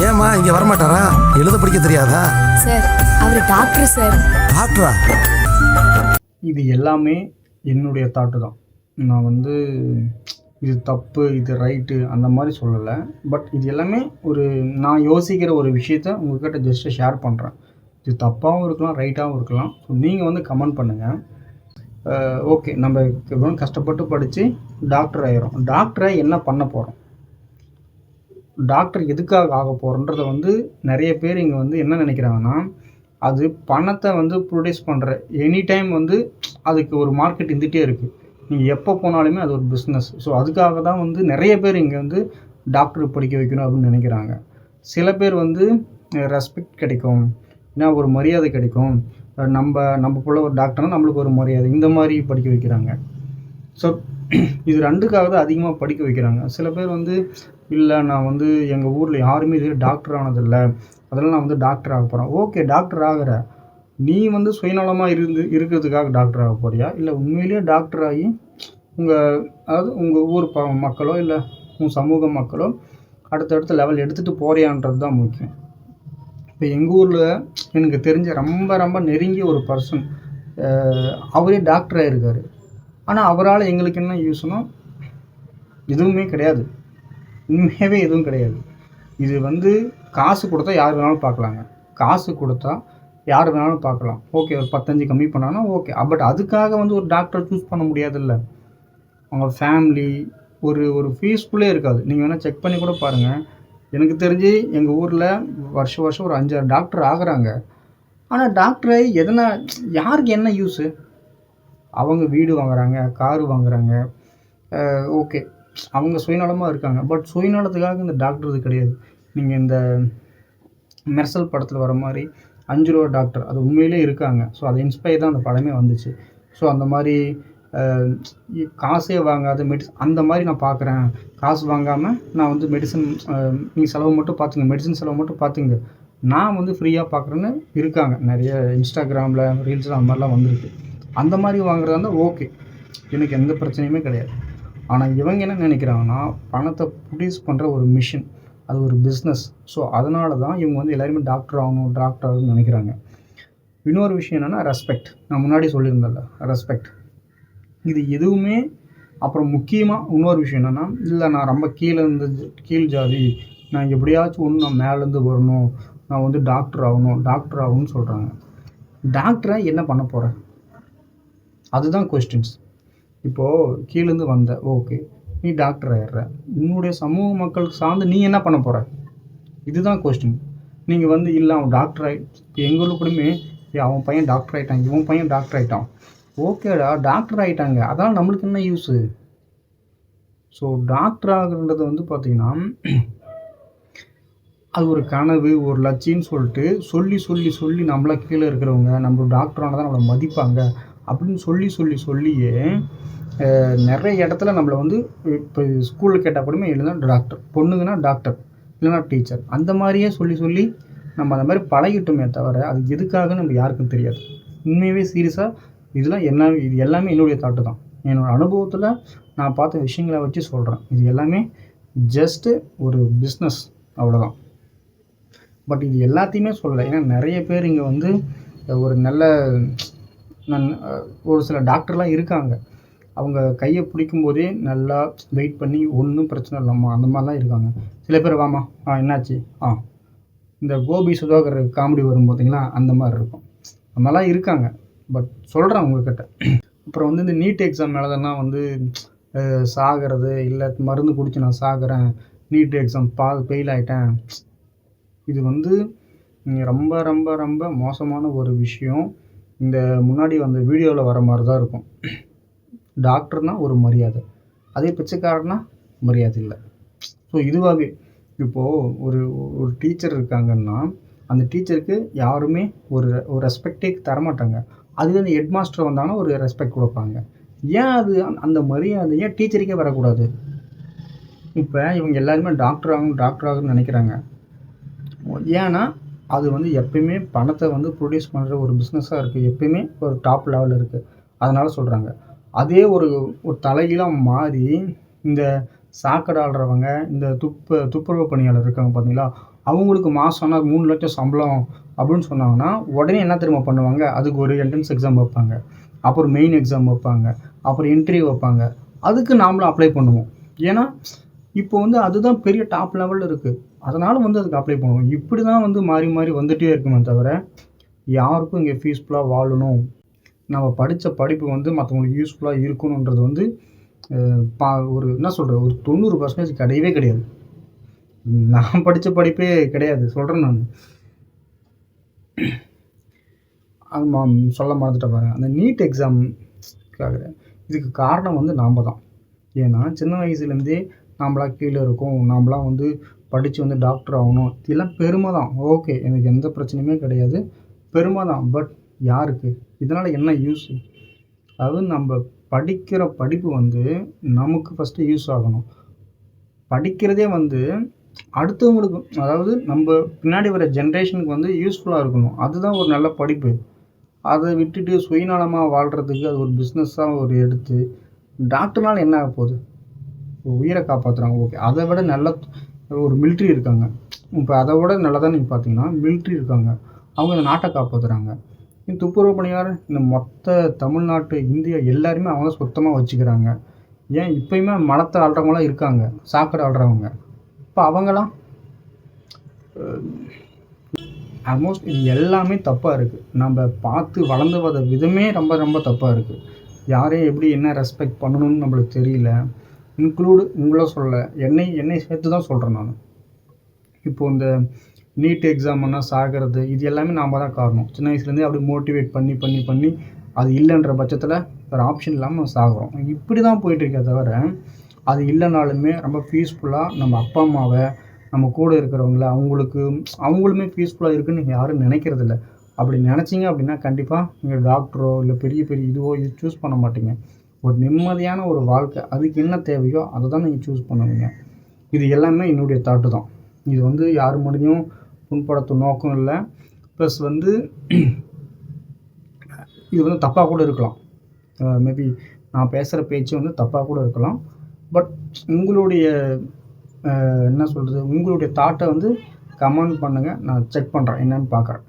ஏமா இங்க வரமாட்டாரா? எழுத படிக்க தெரியாதா? சார் அவர் டாக்டர் சார். டாக்டரா? இது எல்லாமே என்னுடைய தாட்டு தான். நான் வந்து இது தப்பு, இது ரைட்டு அந்த மாதிரி சொல்லலை. பட் இது எல்லாமே நான் யோசிக்கிற ஒரு விஷயத்த உங்கள்கிட்ட ஜஸ்ட்டு ஷேர் பண்ணுறேன். இது தப்பாகவும் இருக்கலாம், ரைட்டாகவும் இருக்கலாம். ஸோ நீங்கள் வந்து கமெண்ட் பண்ணுங்கள். ஓகே, நம்ம இவ்வளோ கஷ்டப்பட்டு படித்து டாக்டர் ஆகிரும். டாக்டரை என்ன பண்ண போகிறோம், டாக்டர் எதுக்காக ஆக போகிறோன்றத வந்து நிறைய பேர் இங்கே வந்து என்ன நினைக்கிறாங்கன்னா, அது பணத்தை வந்து ப்ரொடியூஸ் பண்ணுற எனி டைம் வந்து அதுக்கு ஒரு மார்க்கெட் இருந்துகிட்டே இருக்குது. நீங்கள் எப்போ போனாலுமே அது ஒரு பிஸ்னஸ். ஸோ அதுக்காக தான் வந்து நிறைய பேர் இங்கே வந்து டாக்டர் படிக்க வைக்கணும் அப்படின்னு நினைக்கிறாங்க. சில பேர் வந்து ரெஸ்பெக்ட் கிடைக்கும், ஏன்னா ஒரு மரியாதை கிடைக்கும், நம்ம போல ஒரு டாக்டர்னால் நம்மளுக்கு ஒரு மரியாதை, இந்த மாதிரி படிக்க வைக்கிறாங்க. ஸோ இது ரெண்டுக்காக தான் அதிகமாக படிக்க வைக்கிறாங்க. சில பேர் வந்து இல்லை, நான் வந்து எங்கள் ஊரில் யாருமே இது டாக்டர் ஆனதில்லை, அதெல்லாம் நான் வந்து டாக்டர் ஆக போகிறேன். ஓகே, டாக்டர் ஆகிற நீ வந்து சுயநலமாக இருக்கிறதுக்காக டாக்டர் ஆக போறியா, இல்லை உண்மையிலேயே டாக்டர் ஆகி அதாவது உங்கள் ஊர் மக்களோ இல்லை உங்கள் சமூக மக்களோ அடுத்தடுத்த லெவல் எடுத்துகிட்டு போறியான்றது தான் முக்கியம். இப்போ எங்கள் ஊரில் எனக்கு தெரிஞ்ச ரொம்ப ரொம்ப நெருங்கிய ஒரு பர்சன், அவரே டாக்டராக இருக்கார். ஆனால் அவரால் எங்களுக்கு என்ன யூஸ்னா எதுவுமே கிடையாது, உண்மையாகவே எதுவும் கிடையாது. இது வந்து காசு கொடுத்தா யார் வேணாலும் பார்க்கலாங்க, காசு கொடுத்தா யார் வேணாலும் பார்க்கலாம். ஓகே, ஒரு 15 கம்மி பண்ணாங்கன்னா ஓகே, பட் அதுக்காக வந்து ஒரு டாக்டர் சூஸ் பண்ண முடியாதுல்ல. அவங்க ஃபேமிலி ஒரு ஃபீஸ்ஃபுல்லே இருக்காது. நீங்கள் வேணால் செக் பண்ணி கூட பாருங்கள். எனக்கு தெரிஞ்சு எங்கள் ஊரில் வருஷம் ஒரு 5-6 டாக்டர் ஆகுறாங்க. ஆனால் டாக்டரை யாருக்கு என்ன யூஸு? அவங்க வீடு வாங்குறாங்க, காரு வாங்குறாங்க, ஓகே, அவங்க சுயநலமாக இருக்காங்க. பட் சுயநலத்துக்காக இந்த டாக்டர் இது கிடையாது. நீங்கள் இந்த மெர்சல் படத்தில் வர மாதிரி 5 ரூபா டாக்டர், அது உண்மையிலே இருக்காங்க. ஸோ அதை இன்ஸ்பயர் தான் அந்த படமே வந்துச்சு. ஸோ அந்த மாதிரி காசே வாங்காத அந்த மாதிரி நான் பார்க்குறேன். காசு வாங்காமல் நான் வந்து மெடிசன், நீங்கள் செலவு மட்டும் பார்த்துங்க, மெடிசன் செலவு மட்டும் பார்த்துங்க, நான் வந்து ஃப்ரீயாக பார்க்குறேன்னு இருக்காங்க. நிறைய இன்ஸ்டாகிராமில் ரீல்ஸில் அந்த மாதிரிலாம் வந்திருக்கு. அந்த மாதிரி வாங்குறதா இருந்தால் ஓகே, எனக்கு எந்த பிரச்சனையுமே கிடையாது. ஆனால் இவங்க என்ன நினைக்கிறாங்கன்னா, பணத்தை ப்ரொடியூஸ் பண்ணுற ஒரு மிஷின், அது ஒரு பிஸ்னஸ். ஸோ அதனால தான் இவங்க வந்து எல்லாருமே டாக்டர் ஆகணும்னு நினைக்கிறாங்க. இன்னொரு விஷயம் என்னென்னா ரெஸ்பெக்ட். நான் முன்னாடி சொல்லியிருந்தேன்ல, ரெஸ்பெக்ட், இது எதுவுமே. அப்புறம் முக்கியமாக இன்னொரு விஷயம் என்னென்னா, இல்லை நான் ரொம்ப கீழ் ஜாதி, நான் எப்படியாச்சும் நான் மேலேருந்து வரணும், நான் வந்து டாக்டர் ஆகணும்னு சொல்கிறாங்க. டாக்டரை என்ன பண்ண போகிறேன், அதுதான் கொஸ்டின்ஸ். இப்போது கீழேருந்து வந்த ஓகே, நீ டாக்டர் ஆகிடுற, உன்னுடைய சமூக மக்களுக்கு சார்ந்து நீ என்ன பண்ண போகிற, இதுதான் கொஸ்டின். நீங்கள் வந்து இல்லை அவன் டாக்டர் எங்களுக்கு கூடமே அவன் பையன் டாக்டர் ஆகிட்டான், இவன் பையன் டாக்டர் ஆகிட்டான், ஓகேடா டாக்டர் ஆகிட்டாங்க, அதனால் நம்மளுக்கு என்ன யூஸு? ஸோ டாக்டர் ஆகுறது வந்து பார்த்திங்கன்னா அது ஒரு கனவு, ஒரு லட்சியம்னு சொல்லிட்டு சொல்லி நம்மளை கீழே இருக்கிறவங்க நம்ம டாக்டர் ஆனால் தான் நம்மளை மதிப்பாங்க அப்படின்னு சொல்லியே நிறைய இடத்துல நம்மளை வந்து இப்போ ஸ்கூலில் கேட்டால் கூடமே இல்லைன்னா டாக்டர், பொண்ணுங்கன்னா டாக்டர், இல்லைன்னா டீச்சர், அந்த மாதிரியே சொல்லி நம்ம அந்த மாதிரி பழகிட்டோமே தவிர அது எதுக்காக நம்ம யாருக்கும் தெரியாது. உண்மையாகவே சீரியஸாக இது எல்லாமே என்னுடைய தாட்டு தான். என்னோடய அனுபவத்தில் நான் பார்த்த விஷயங்களை வச்சு சொல்கிறேன். இது எல்லாமே ஜஸ்ட்டு ஒரு பிஸ்னஸ், அவ்வளோதான். பட் இது எல்லாத்தையுமே சொல்லலை. ஏன்னா நிறைய பேர் இங்கே வந்து ஒரு நல்ல ஒரு சில டாக்டர்லாம் இருக்காங்க, அவங்க கையை பிடிக்கும்போதே நல்லா வெயிட் பண்ணி ஒன்றும் பிரச்சனை இல்லாமா அந்த மாதிரிலாம் இருக்காங்க. சில பேர் வாமா என்னாச்சு, இந்த கோபி சுதாகர் காமெடி வரும் பார்த்தீங்களா, அந்த மாதிரி இருக்கும், அந்த மாதிரிலாம் இருக்காங்க. பட் சொல்கிறேன் உங்ககிட்ட. அப்புறம் வந்து இந்த நீட் எக்ஸாம் மேலதான் வந்து சாகிறது, இல்லை மருந்து குடிச்சு நான் சாகிறேன், நீட் எக்ஸாம் ஃபெயில் ஆகிட்டேன், இது வந்து ரொம்ப ரொம்ப ரொம்ப மோசமான ஒரு விஷயம். இந்த முன்னாடி வந்த வீடியோவில் வர மாதிரி தான் இருக்கும். டாக்டர்னால் ஒரு மரியாதை, அதே பிச்சைக்காரனா மரியாதை இல்லை. ஸோ இதுவாகவே இப்போது ஒரு டீச்சர் இருக்காங்கன்னா அந்த டீச்சருக்கு யாருமே ஒரு ரெஸ்பெக்டே தரமாட்டாங்க. அதுவே அந்த ஹெட் மாஸ்டர் வந்தாங்கன்னா ஒரு ரெஸ்பெக்ட் கொடுப்பாங்க. ஏன் அது அந்த மரியாதை ஏன் டீச்சருக்கே வரக்கூடாது? இப்போ இவங்க எல்லாருமே டாக்டர் ஆகணும்னு நினைக்கிறாங்க. ஏன்னா அது வந்து எப்பயுமே பணத்தை வந்து ப்ரொடியூஸ் பண்ணுற ஒரு பிஸ்னஸாக இருக்குது, எப்பயுமே ஒரு டாப் லெவலில் இருக்குது, அதனால் சொல்கிறாங்க. அதே ஒரு தலைகீழாக மாறி இந்த சாக்கடை ஆடுறவங்க, இந்த துப்புரவு பணியாளர் இருக்காங்க பார்த்தீங்களா, அவங்களுக்கு மாதம் ஆனால் 3 லட்சம் சம்பளம் அப்படின்னு சொன்னாங்கன்னா உடனே என்ன தெரியுமா பண்ணுவாங்க, அதுக்கு ஒரு என்ட்ரன்ஸ் எக்ஸாம் வைப்பாங்க, அப்புறம் மெயின் எக்ஸாம் வைப்பாங்க, அப்புறம் இன்டர்வியூ வைப்பாங்க. அதுக்கு நாமளும் அப்ளை பண்ணுவோம். ஏன்னா இப்போ வந்து அதுதான் பெரிய டாப் லெவலில் இருக்குது. அதனால் வந்து அதுக்கு அப்ளை பண்ணுவோம். இப்படி தான் வந்து மாறி மாறி வந்துகிட்டே இருக்குமே தவிர யாருக்கும் இங்கே ஃபீஸ்ஃபுல்லாக வாழணும், நம்ம படித்த படிப்பு வந்து மற்றவங்களுக்கு யூஸ்ஃபுல்லாக இருக்கணுன்றது வந்து ஒரு என்ன சொல்கிறது, ஒரு 90% கிடையவே கிடையாது. நான் படித்த படிப்பே கிடையாது சொல்கிறேன் நான். ஆமாம், சொல்ல மறந்துட்டேன் பாருங்க. அந்த நீட் எக்ஸாம்க்காக இதுக்கு காரணம் வந்து நாம் தான். ஏன்னா சின்ன வயசுலேருந்தே நாம்ளாம் கீழே இருக்கோம், நாம்ளாம் வந்து படித்து வந்து டாக்டர் ஆகணும், இதெல்லாம் பெருமை தான். ஓகே, எனக்கு எந்த பிரச்சனையுமே கிடையாது, பெருமை தான். பட் யாருக்கு இதனால் என்ன யூஸ்? அதாவது நம்ம படிக்கிற படிப்பு வந்து நமக்கு ஃபஸ்ட்டு யூஸ் ஆகணும். படிக்கிறதே வந்து அடுத்தவங்களுக்கு, அதாவது நம்ம பின்னாடி வர ஜென்ரேஷனுக்கு வந்து யூஸ்ஃபுல்லாக இருக்கணும். அதுதான் ஒரு நல்ல படிப்பு. அதை விட்டுட்டு சுயநலமாக வாழ்கிறதுக்கு அது ஒரு பிஸ்னஸாக ஒரு எடுத்து டாக்டர்னால என்ன ஆக போகுது? உயிரை காப்பாற்றுறாங்க, ஓகே. அதை விட நல்ல ஒரு மிலிட்ரி இருக்காங்க. இப்போ அதை விட நல்லதாக நீங்கள் பார்த்தீங்கன்னா மிலிட்ரி இருக்காங்க, அவங்க இந்த நாட்டை காப்பாற்றுறாங்க. இந்த துப்புரவு பணியாளர் இந்த மொத்த தமிழ்நாட்டு இந்தியா எல்லாருமே அவங்க தான் சுத்தமாக வச்சுக்கிறாங்க. ஏன் இப்போயுமே மலத்தை ஆள்றவங்களாம் இருக்காங்க, சாக்கடை ஆள்றவங்க. இப்போ அவங்களாம் ஆல்மோஸ்ட் இது எல்லாமே தப்பாக இருக்குது. நம்ம பார்த்து வளர்ந்து வர விதமே ரொம்ப ரொம்ப தப்பாக இருக்குது. யாரையும் எப்படி என்ன ரெஸ்பெக்ட் பண்ணணும்னு நம்மளுக்கு தெரியல. இன்க்ளூடு உங்களை சொல்ல, என்னை சேர்த்து தான் சொல்கிறேன் நான். இப்போது இந்த நீட் எக்ஸாம்னா சாகிறது, இது எல்லாமே நாம் தான் காரணம். சின்ன வயசுலேருந்தே அப்படி மோட்டிவேட் பண்ணி பண்ணி பண்ணி அது இல்லைன்ற பட்சத்தில் வேறு ஆப்ஷன் இல்லாமல் நம்ம சாகிறோம். இப்படி தான் போயிட்டுருக்கே தவிர அது இல்லைனாலுமே ரொம்ப பீஸ்ஃபுல்லாக நம்ம அப்பா அம்மாவை, நம்ம கூட இருக்கிறவங்கள, அவங்களுமே பீஸ்ஃபுல்லாக இருக்குன்னு நீங்கள் யாரும் நினைக்கிறதில்ல. அப்படி நினச்சிங்க அப்படின்னா கண்டிப்பாக நீங்கள் டாக்டரோ இல்லை பெரிய பெரிய இதுவோ இது சூஸ் பண்ண மாட்டீங்க. ஒரு நிம்மதியான ஒரு வாழ்க்கை, அதுக்கு என்ன தேவையோ அதை தான் நீங்கள் சூஸ் பண்ணுவீங்க. இது எல்லாமே என்னுடைய தாட்டு தான். இது வந்து யார் மனதையும் புண்படுத்தும் நோக்கம் இல்லை. ப்ளஸ் வந்து இது வந்து தப்பாக கூட இருக்கலாம். மேபி நான் பேசுகிற பேச்சு வந்து தப்பாக கூட இருக்கலாம். பட் உங்களுடைய என்ன சொல்கிறது, உங்களுடைய தாட்டை வந்து கமெண்ட் பண்ணுங்கள், நான் செக் பண்ணுறேன் என்னென்னு பார்க்குறேன்.